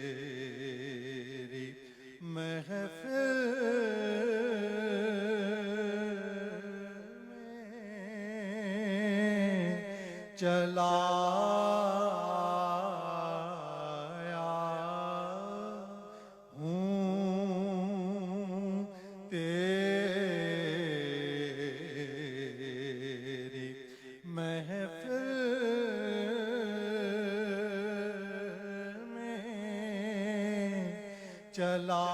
تیری محفل میں چلا چلا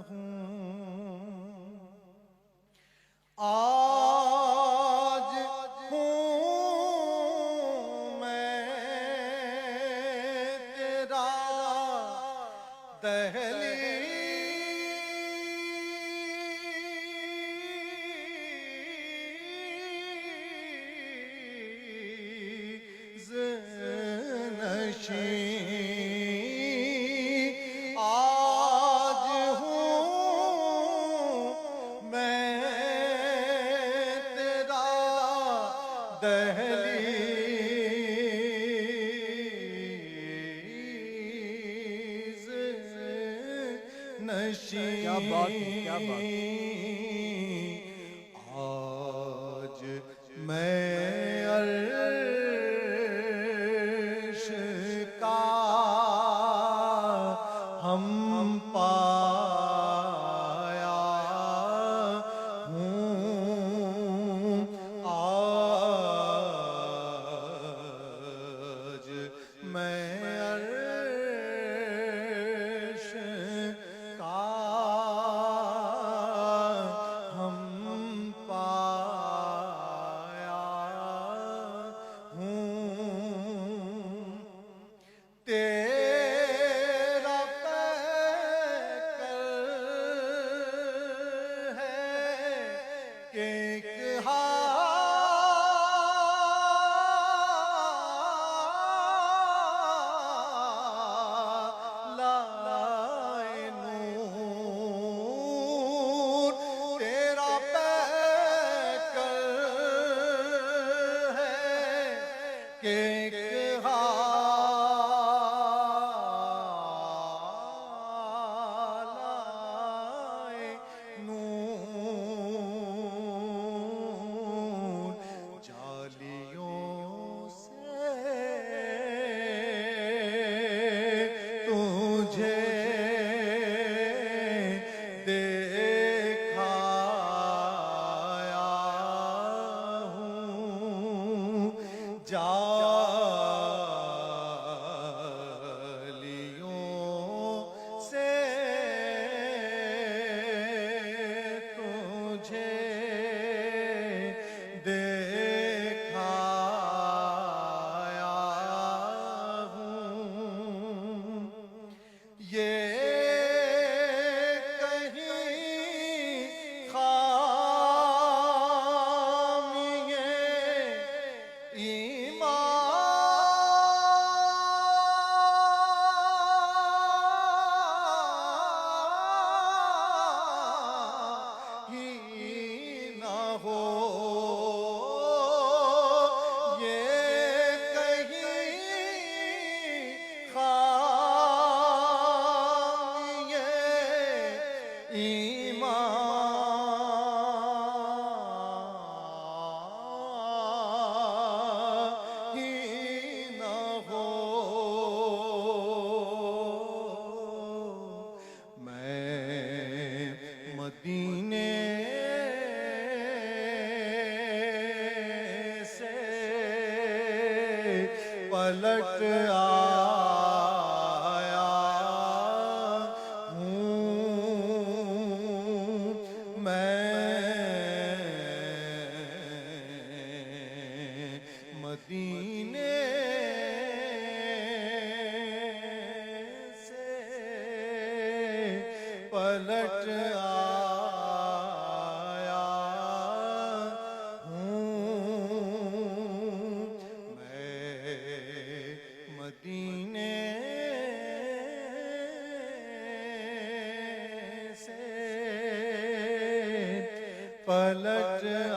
ہوں آج ہوں میں تیرا آج ہوں میں تیرا دہلیز نشین کیا بات ہے، کیا بات ہے۔ آج میں عرش کا ہم پایا ہوں آج میں عرش کا ہم پایا ہوں تیرا پیکر ہے کہ ایک لائے نور تیرا پیکر ہے کہ ایک جالیوں سے تجھے دکھایا ہوں یہ کہیں مدینے سے پلٹ آیا ہوں میں مدینے سے پلٹ آیا ہوں میں مدینے سے پلٹ آیا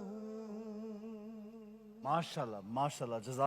ہوں۔ ماشاءاللہ ماشاءاللہ، جزاک